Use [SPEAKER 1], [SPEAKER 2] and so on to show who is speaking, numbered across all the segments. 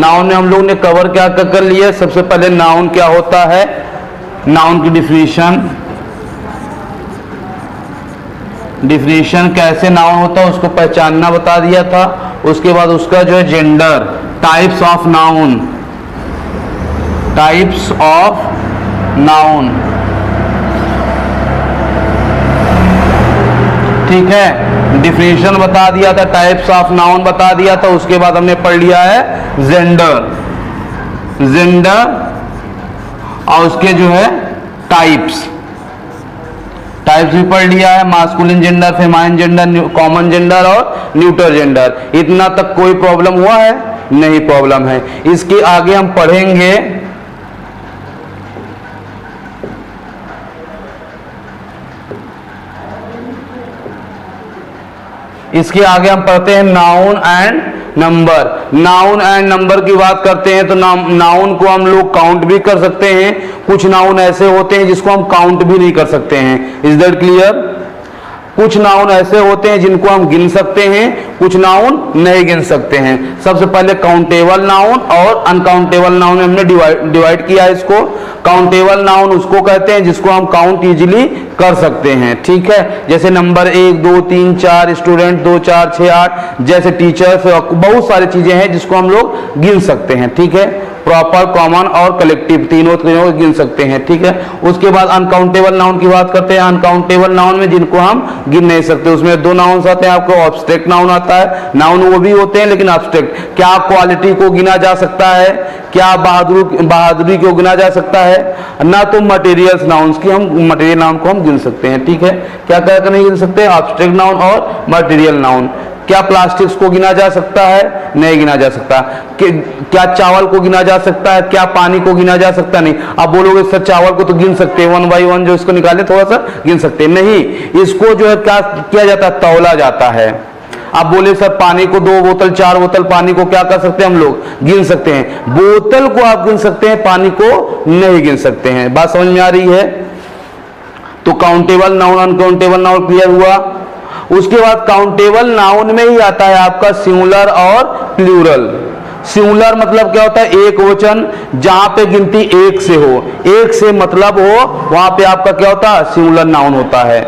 [SPEAKER 1] Noun में हम लोग ने कवर क्या कर लिया। सबसे पहले नाउन क्या होता है, नाउन की डिफिनीशन कैसे नाउन होता है उसको पहचानना बता दिया था। उसके बाद उसका जो है जेंडर, टाइप्स ऑफ नाउन, ठीक है। डिफिनीशन बता दिया था, टाइप्स ऑफ नाउन बता दिया था। उसके बाद हमने पढ़ लिया है जेंडर और उसके जो है टाइप्स भी पढ़ लिया है। Masculine gender, famine gender, common gender और न्यूट्रल जेंडर। इतना तक कोई प्रॉब्लम हुआ है? नहीं प्रॉब्लम है। इसके आगे हम पढ़ेंगे हम पढ़ते हैं noun and number. Noun and number की बात करते हैं तो नाउन को हम लोग काउंट भी कर सकते हैं। कुछ नाउन ऐसे होते हैं जिसको हम काउंट भी नहीं कर सकते हैं। Is that clear? कुछ नाउन ऐसे होते हैं जिनको हम गिन सकते हैं, कुछ नाउन नहीं गिन सकते हैं। सबसे पहले काउंटेबल नाउन और अनकाउंटेबल नाउन हमने डिवाइड किया है इसको। काउंटेबल नाउन उसको कहते हैं जिसको हम काउंट इजीली कर सकते हैं, ठीक है। जैसे नंबर 1 2 3 4, स्टूडेंट 2 4 6 8, जैसे टीचर्स, बहुत सारी चीजें हैं जिसको हम लोग गिन सकते हैं, ठीक है। प्रॉपर, कॉमन और कलेक्टिव तीनों गिन सकते हैं, ठीक है। उसके बाद अनकाउंटेबल नाउन की बात करते हैं। अनकाउंटेबल नाउन में जिनको हम गिन नहीं सकते, उसमें दो नाउन आते हैं आपको। ऑब्स्ट्रैक्ट नाउन आता है, नाउन वो भी होते हैं लेकिन ऑब्स्ट्रैक्ट। क्या क्वालिटी को गिना जा सकता है, क्या बहादुरी को गिना जा सकता है ना। तो मटेरियल्स नाउन्स की मटेरियल नाउन को हम गिन सकते हैं, ठीक है। क्या क्या नहीं गिन सकते? ऑब्स्ट्रैक्ट नाउन और मटेरियल नाउन। क्या प्लास्टिक्स को गिना जा सकता है? नहीं गिना जा सकता। क्या चावल को गिना जा सकता है? क्या पानी को गिना जा सकता? नहीं। आप बोलोगे सर चावल को तो गिन सकते हैं, 1 by 1 जो इसको निकाले थोड़ा सा गिन सकते हैं। नहीं, इसको जो है क्या किया जाता है? तौला जाता है। आप बोले सर पानी को 2 बोतल 4 बोतल पानी को क्या कर सकते हैं हम लोग? गिन सकते हैं। बोतल को आप गिन सकते हैं, पानी को नहीं गिन सकते हैं। बात समझ में आ रही है? तो countable noun, uncountable noun clear हुआ। उसके बाद काउंटेबल नाउन में ही आता है आपका सिंगुलर और प्लूरल। सिंगुलर मतलब क्या होता है? एक वचन, जहां पे गिनती एक से हो, एक से मतलब हो, वहां पे आपका क्या होता है? सिंगुलर नाउन होता है,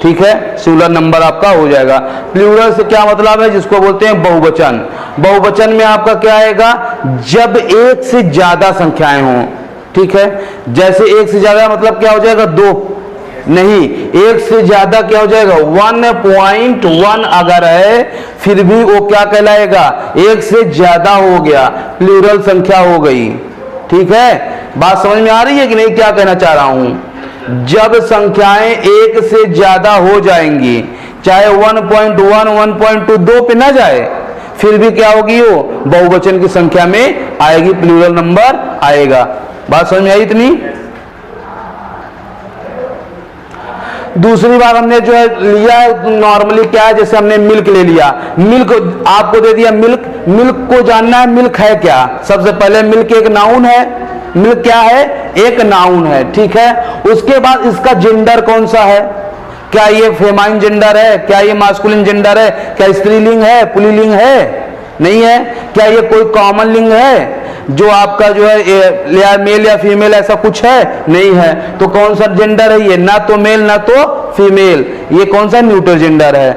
[SPEAKER 1] ठीक है। सिंगुलर नंबर आपका हो जाएगा। प्लूरल से क्या मतलब है? जिसको बोलते हैं बहुवचन। बहुवचन में आपका क्या आएगा? जब एक से ज्यादा संख्याएं हों, ठीक है। जैसे एक से ज्यादा मतलब क्या हो जाएगा? 2 नहीं, एक से ज्यादा क्या हो जाएगा? 1.1 अगर है फिर भी वो क्या कहलाएगा? एक से ज्यादा हो गया, प्लूरल संख्या हो गई, ठीक है। बात समझ में आ रही है कि नहीं? क्या कहना चाह रहा हूं, जब संख्याएं एक से ज्यादा हो जाएंगी, चाहे 1.1 1.2 2 पे ना जाए, फिर भी क्या होगी? वो बहुवचन की संख्या में आएगी, प्लूरल नंबर आएगा। बात समझ में आई इतनी? दूसरी बात हमने जो है लिया है नॉर्मली क्या है, जैसे हमने मिल्क ले लिया, मिल्क आपको दे दिया। मिल्क को जानना है मिल्क है क्या। सबसे पहले मिल्क एक नाउन है। मिल्क क्या है? एक नाउन है, ठीक है। उसके बाद इसका जेंडर कौन सा है? क्या ये फेमाइन जेंडर है? क्या ये मास्कुलिन जेंडर है? क्या स्त्रीलिंग है, पुल्लिंग है? नहीं है। क्या ये कोई कॉमन लिंग है जो आपका जो है या मेल या फीमेल ऐसा कुछ है? नहीं है। तो कौन सा जेंडर है ये? ना तो मेल ना तो फीमेल। ये कौन सा? न्यूट्रल जेंडर है,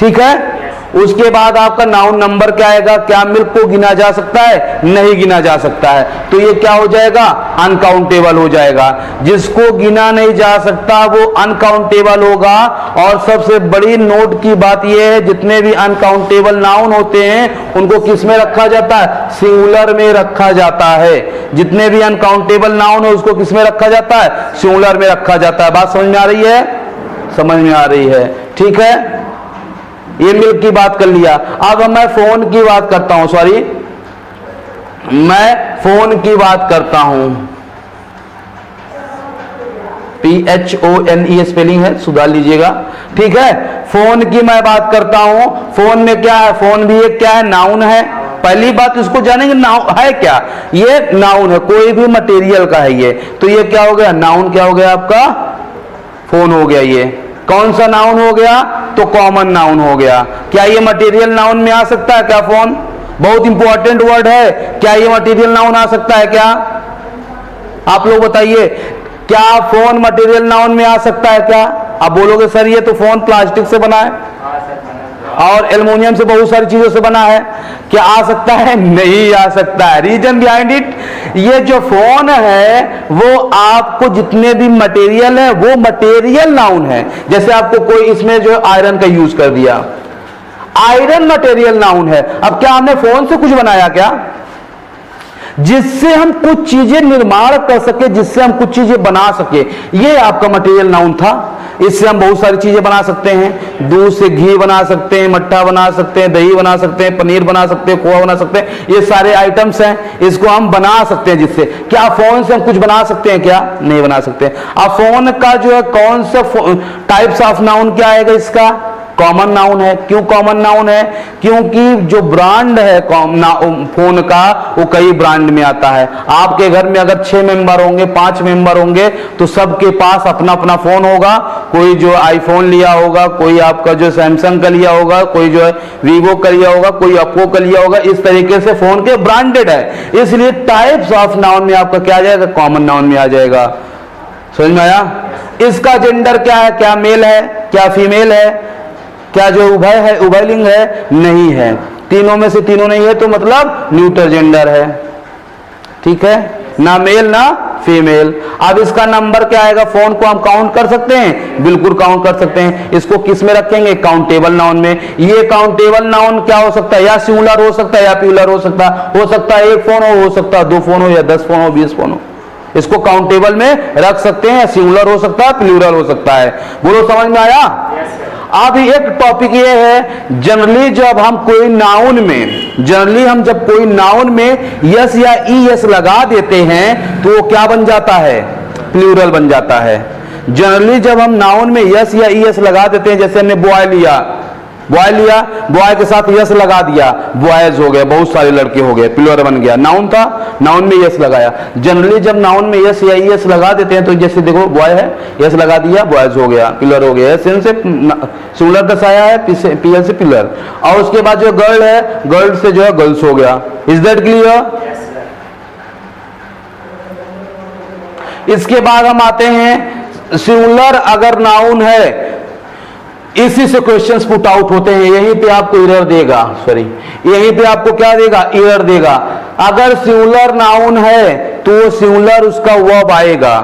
[SPEAKER 1] ठीक है। उसके बाद आपका नाउन नंबर क्या आएगा? क्या मिल्क को गिना जा सकता है? नहीं गिना जा सकता है, तो ये क्या हो जाएगा? अनकाउंटेबल हो जाएगा। जिसको गिना नहीं जा सकता वो अनकाउंटेबल होगा। और सबसे बड़ी नोट की बात यह है, जितने भी अनकाउंटेबल नाउन होते हैं उनको किस में रखा जाता है? सिंगुलर में रखा जाता है। जितने भी अनकाउंटेबल नाउन है उसको किस में रखा जाता है? सिंगुलर में रखा जाता है। बात समझ में आ रही है? समझ में आ रही है, ठीक है। ये मिल्क की बात कर लिया। अब मैं फोन की बात करता हूं, मैं फोन की बात करता हूं। PHONE स्पेलिंग है, सुधार लीजिएगा, ठीक है। फोन की मैं बात करता हूं। फोन में क्या है? फोन भी एक क्या है? नाउन है। पहली बात इसको जानेंगे, नाउन है क्या? ये नाउन है, कोई भी मटेरियल का है ये। तो ये क्या हो गया? नाउन क्या हो गया आपका? फोन हो गया। ये कौन सा नाउन हो गया? तो कॉमन नाउन हो गया। क्या ये मटेरियल नाउन में आ सकता है क्या फोन? बहुत इंपॉर्टेंट वर्ड है। क्या ये मटेरियल नाउन आ सकता है क्या? आप लोग बताइए, क्या फोन मटेरियल नाउन में आ सकता है क्या? आप बोलोगे सर ये तो फोन प्लास्टिक से बना है और एल्युमिनियम से बहुत सारी चीजों से बना है, क्या आ सकता है? नहीं आ सकता है। रीजन बिहाइंड इट, ये जो फोन है वो आपको जितने भी मटेरियल है वो मटेरियल नाउन है। जैसे आपको कोई इसमें जो आयरन का यूज कर दिया, आयरन मटेरियल नाउन है। अब क्या हमने फोन से कुछ बनाया क्या? जिससे हम कुछ चीजें निर्माण कर सके, जिससे हम कुछ चीजें बना सके, ये आपका मटेरियल नाउन था। इससे हम बहुत सारी चीजें बना सकते हैं। दूध से घी बना सकते हैं, मट्ठा बना सकते हैं, दही बना सकते हैं, पनीर बना सकते हैं, खोआ बना सकते हैं। ये सारे आइटम्स हैं, इसको हम बना सकते हैं। जिससे क्या फोन से हम कुछ बना सकते हैं क्या? नहीं बना सकते। अब फोन का जो है कौन सा टाइप्स ऑफ नाउन क्या आएगा? इसका कॉमन नाउन है। क्यों कॉमन नाउन है? क्योंकि जो ब्रांड है फोन का वो कई ब्रांड में आता है। आपके घर में अगर 6 मेंबर होंगे, 5 मेंबर होंगे, तो सबके पास अपना अपना फोन होगा। कोई जो आईफोन लिया होगा, कोई आपका जो सैमसंग का लिया होगा, कोई जो है वीवो का लिया होगा, कोई ओप्पो का लिया होगा। इस तरीके से फोन के ब्रांडेड है, इसलिए टाइप्स ऑफ नाउन में आपका क्या आ जाएगा? कॉमन नाउन में आ जाएगा। समझ में आया? इसका जेंडर क्या है? क्या मेल है, क्या फीमेल है, क्या जो उभय है, उभयलिंग है? नहीं है। तीनों में से तीनों नहीं है तो मतलब न्यूट्रल जेंडर है। ठीक है, ना मेल ना फीमेल। अब इसका नंबर क्या आएगा? फोन को हम काउंट कर सकते हैं, बिल्कुल काउंट कर सकते हैं। इसको किस में रखेंगे? काउंटेबल नाउन में। ये काउंटेबल नाउन क्या हो सकता है? या सिंगुलर हो सकता है या प्लूरल हो सकता है। हो सकता है 1 फोन हो सकता है 2 फोन हो, या 10 फोन हो, 20 फोन हो। इसको काउंटेबल में रख सकते हैं। सिंगुलर हो सकता है, प्लूरल हो सकता है। बोलो समझ में आया? अब एक टॉपिक ये है, जनरली जब हम कोई नाउन में, जनरली हम जब कोई नाउन में यस या ईएस लगा देते हैं तो वो क्या बन जाता है? प्लूरल बन जाता है। जनरली जब हम नाउन में यस या ईएस लगा देते हैं, जैसे हमने बॉय लिया, बॉय के साथ यस लगा दिया, बॉयज हो गए, बहुत सारे लड़के हो गए, प्लूरल बन गया। नाउन था, नाउन में यस लगाया। जनरली जब नाउन में यस या ईएस लगा देते हैं तो जैसे देखो बॉय है, यस लगा दिया, बॉयज हो गया, प्लूरल हो गया। से सिंगुलर दर्शाया है, पीएल से प्लूरल। और उसके बाद जो गर्ल है, गर्ल से जो है गर्ल्स हो गया। Is that clear? इसके बाद हम आते हैं, सिंगुलर अगर नाउन है, इसी से क्वेश्चंस पुट आउट होते हैं। यहीं पे आपको एरर देगा, सॉरी, यहीं पे आपको क्या देगा? एरर देगा। अगर सिंगुलर नाउन है तो सिंगुलर उसका वर्ब आएगा।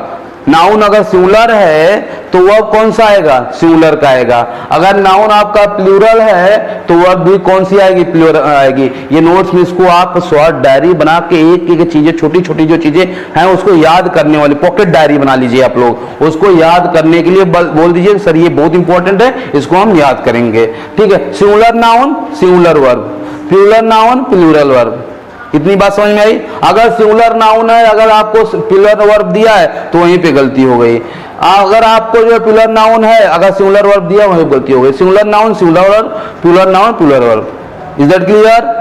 [SPEAKER 1] नाउन अगर सिंगुलर है तो वर्ब कौन सा आएगा? सिंगुलर का आएगा। अगर नाउन आपका प्लूरल है तो वर्ब भी कौन सी आएगी? प्लूरल आएगी। ये नोट्स में इसको आप शॉर्ट डायरी बना के एक एक चीजें, छोटी छोटी जो चीजें हैं उसको याद करने वाली पॉकेट डायरी बना लीजिए आप लोग। उसको याद करने के लिए बोल दीजिए सर ये बहुत इंपॉर्टेंट है, इसको हम याद करेंगे। ठीक है, singular noun singular verb, plural noun plural verb. इतनी बात समझ में आई? अगर सिंगुलर नाउन है, अगर आपको प्लूरल वर्ब दिया है तो वहीं पे गलती हो गई। अगर आपको जो प्लूरल नाउन है, अगर सिंगुलर वर्ब दिया वहीं गलती हो गई। Singular noun singular verb, plural noun plural verb. Is that clear?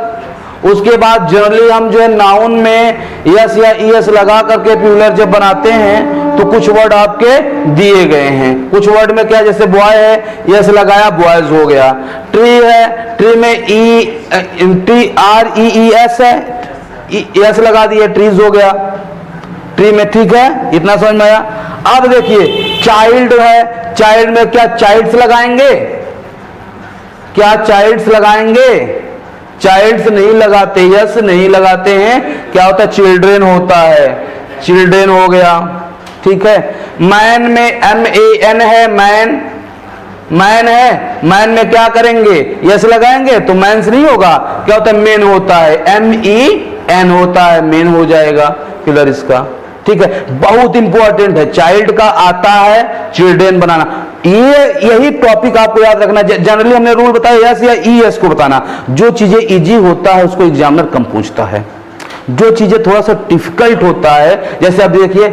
[SPEAKER 1] उसके बाद जनरली हम जो है नाउन में यस या ईएस लगा करके प्लूरल जब बनाते हैं तो कुछ वर्ड आपके दिए गए हैं। कुछ वर्ड में क्या, जैसे बॉय है, यस लगाया, बॉयज हो गया। ट्री है, ट्री में TREES है, यस लगा दिए, ट्रीज हो गया, ट्री में। ठीक है, इतना समझ में आया? अब देखिए चाइल्ड है, चाइल्ड में क्या चाइल्ड्स लगाएंगे? क्या चाइल्ड्स लगाएंगे? चाइल्ड्स नहीं लगाते, यस नहीं लगाते हैं। क्या होता है? चिल्ड्रेन होता है, चिल्ड्रेन हो गया। ठीक है, मैन में MAN है, मैन, मैन है, मैन में क्या करेंगे? यस लगाएंगे तो मैंस नहीं होगा, क्या होता है? मेन होता है, MEN होता है, मेन हो जाएगा प्लूरल इसका। ठीक है, बहुत इंपॉर्टेंट है, चाइल्ड का आता है चिल्ड्रेन बनाना। यही टॉपिक आपको याद रखना। जनरली हमने रूल बताया यस या ईएस को बताना। जो चीजें इजी होता है उसको एग्जामिनर कम पूछता है, जो चीजें थोड़ा सा डिफिकल्ट होता है, जैसे अब देखिए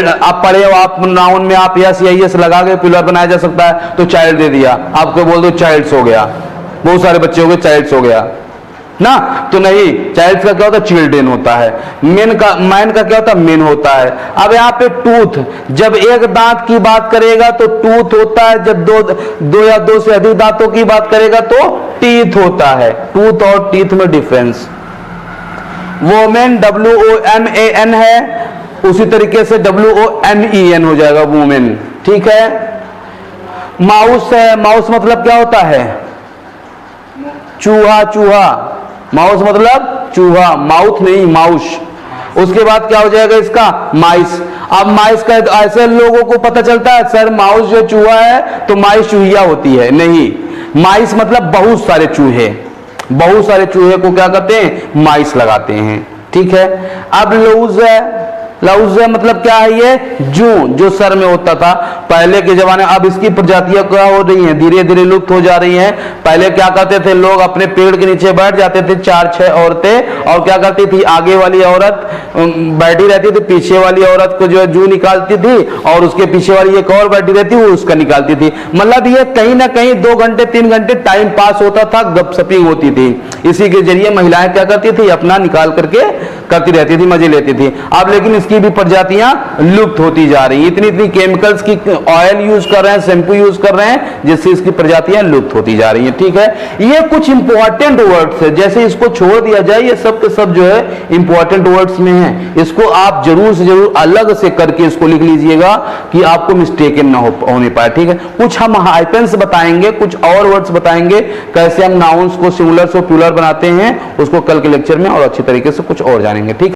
[SPEAKER 1] आप पढ़े हो, आप नाउन में आप यस या ईएस लगा के प्लूरल बनाया जा सकता है, तो चाइल्ड दे दिया, आपको बोल दो चाइल्ड्स हो गया, बहुत सारे बच्चे हो गए, चाइल्ड्स हो गया ना। तो नहीं, चाइल्ड का क्या होता है? चिल्ड्रेन होता है। मैन का क्या होता है? मेन होता है। अब यहाँ पे टूथ, जब एक दांत की बात करेगा तो टूथ होता है, जब दो या दो से अधिक दांतों की बात करेगा तो टीथ होता है। टूथ और टीथ में डिफरेंस वोमेन WOMAN है, उसी तरीके से WOMEN हो जाएगा वुमेन। ठीक है। माउस है, माउस मतलब क्या होता है? चूहा, चूहा। माउस मतलब चूहा, माउथ नहीं, माउस। उसके बाद क्या हो जाएगा इसका? माइस। अब माइस का ऐसे लोगों को पता चलता है सर माउस जो चूहा है तो माइस चूहिया होती है, नहीं, माइस मतलब बहुत सारे चूहे, बहुत सारे चूहे को क्या करते हैं? माइस लगाते हैं। ठीक है। अब लूज है, लूज है मतलब क्या है? ये जू जो सर में होता था पहले के जमाने, अब इसकी प्रजातियां क्या हो रही हैं? धीरे धीरे लुप्त हो जा रही हैं। पहले क्या करते थे लोग? अपने पेड़ के नीचे बैठ जाते थे 4-6 औरतें, और क्या करती थी? आगे वाली औरत बैठी रहती थी, पीछे वाली औरत को जो है जू निकालती थी, और उसके पीछे वाली एक और बैठी रहती वो उसका निकालती थी। मतलब ये कहीं ना कहीं 2 घंटे 3 घंटे टाइम पास होता था, गपशपिंग होती थी। इसी के जरिए महिलाएं क्या करती थी? अपना निकाल करके करती रहती थी, मजे लेती थी। अब लेकिन की भी प्रजातियां लुप्त होती जा रही हैं। इतनी इतनी केमिकल्स की ऑयल यूज कर रहे हैं, शैम्पू यूज कर रहे हैं, जिससे इसकी प्रजातियां लुप्त होती जा रही हैं। ठीक है। ये कुछ इंपॉर्टेंट वर्ड्स है, जैसे इसको छोड़ दिया जाए, ये सब के सब जो है इंपॉर्टेंट वर्ड्स में है। इसको आप जरूर से जरूर अलग से करके इसको लिख लीजिएगा कि आपको मिस्टेकन ना होने पाए। ठीक है। कुछ हम हाइपेंस बताएंगे, कुछ और वर्ड्स बताएंगे, कैसे हम नाउन्स को सिंगुलर और प्लूरल बनाते हैं, उसको कल के लेक्चर में और अच्छी तरीके से कुछ और जानेंगे। ठीक।